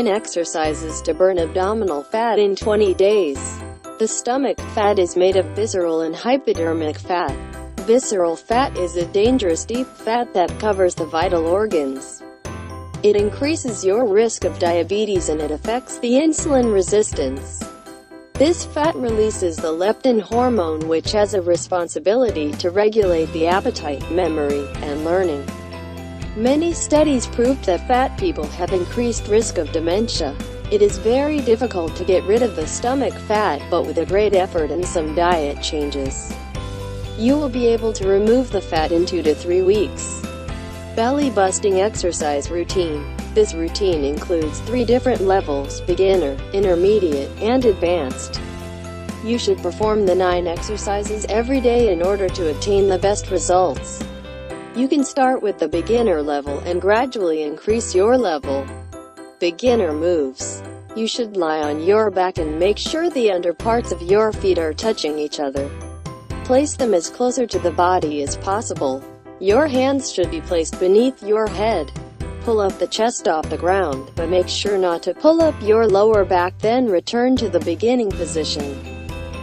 9 exercises to burn abdominal fat in 20 days. The stomach fat is made of visceral and hypodermic fat. Visceral fat is a dangerous deep fat that covers the vital organs. It increases your risk of diabetes and it affects the insulin resistance. This fat releases the leptin hormone, which has a responsibility to regulate the appetite, memory, and learning. Many studies proved that fat people have increased risk of dementia. It is very difficult to get rid of the stomach fat, but with a great effort and some diet changes, you will be able to remove the fat in 2 to 3 weeks. Belly busting exercise routine. This routine includes 3 different levels: beginner, intermediate, and advanced. You should perform the 9 exercises every day in order to obtain the best results. You can start with the beginner level and gradually increase your level. Beginner moves. You should lie on your back and make sure the underparts of your feet are touching each other. Place them as closer to the body as possible. Your hands should be placed beneath your head. Pull up the chest off the ground, but make sure not to pull up your lower back, then return to the beginning position.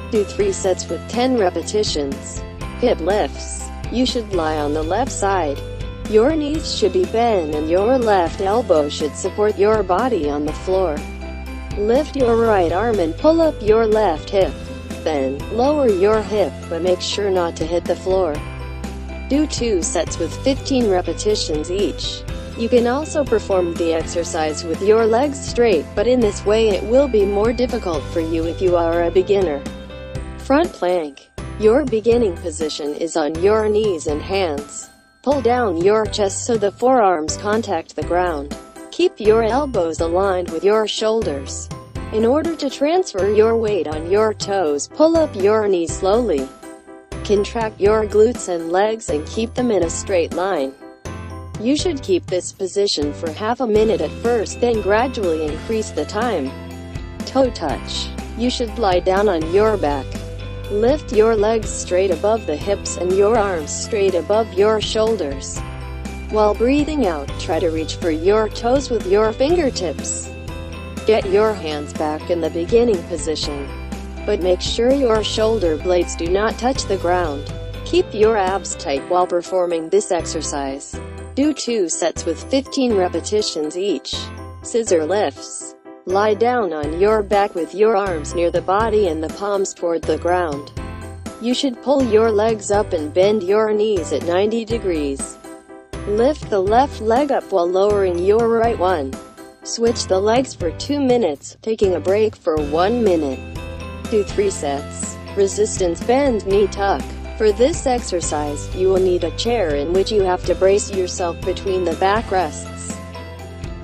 Do 3 sets with 10 repetitions. Hip lifts. You should lie on the left side. Your knees should be bent and your left elbow should support your body on the floor. Lift your right arm and pull up your left hip. Then, lower your hip, but make sure not to hit the floor. Do 2 sets with 15 repetitions each. You can also perform the exercise with your legs straight, but in this way it will be more difficult for you if you are a beginner. Front plank. Your beginning position is on your knees and hands. Pull down your chest so the forearms contact the ground. Keep your elbows aligned with your shoulders. In order to transfer your weight on your toes, pull up your knees slowly. Contract your glutes and legs and keep them in a straight line. You should keep this position for half a minute at first, then gradually increase the time. Toe touch. You should lie down on your back. Lift your legs straight above the hips and your arms straight above your shoulders. While breathing out, try to reach for your toes with your fingertips. Get your hands back in the beginning position, but make sure your shoulder blades do not touch the ground. Keep your abs tight while performing this exercise. Do 2 sets with 15 repetitions each. Scissor lifts. Lie down on your back with your arms near the body and the palms toward the ground. You should pull your legs up and bend your knees at 90 degrees. Lift the left leg up while lowering your right one. Switch the legs for 2 minutes, taking a break for 1 minute. Do 3 sets. Resistance bend knee tuck. For this exercise, you will need a chair in which you have to brace yourself between the backrests.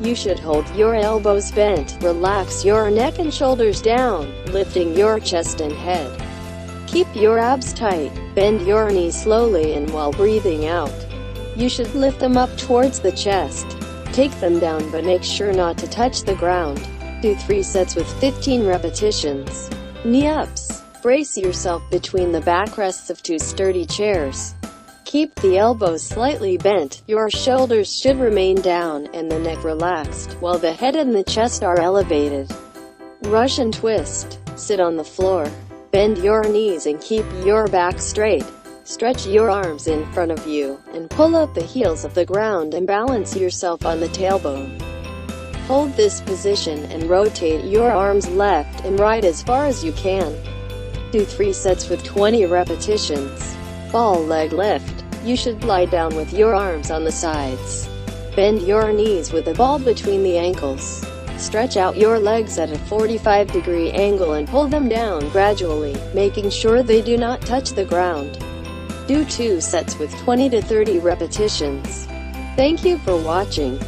You should hold your elbows bent, relax your neck and shoulders down, lifting your chest and head. Keep your abs tight, bend your knees slowly and while breathing out, you should lift them up towards the chest. Take them down but make sure not to touch the ground. Do 3 sets with 15 repetitions. Knee ups. Brace yourself between the backrests of 2 sturdy chairs. Keep the elbows slightly bent, your shoulders should remain down, and the neck relaxed, while the head and the chest are elevated. Russian twist. Sit on the floor. Bend your knees and keep your back straight. Stretch your arms in front of you, and pull up the heels of the ground and balance yourself on the tailbone. Hold this position and rotate your arms left and right as far as you can. Do 3 sets with 20 repetitions. Ball leg lift. You should lie down with your arms on the sides. Bend your knees with the ball between the ankles. Stretch out your legs at a 45-degree angle and pull them down gradually, making sure they do not touch the ground. Do 2 sets with 20 to 30 repetitions. Thank you for watching.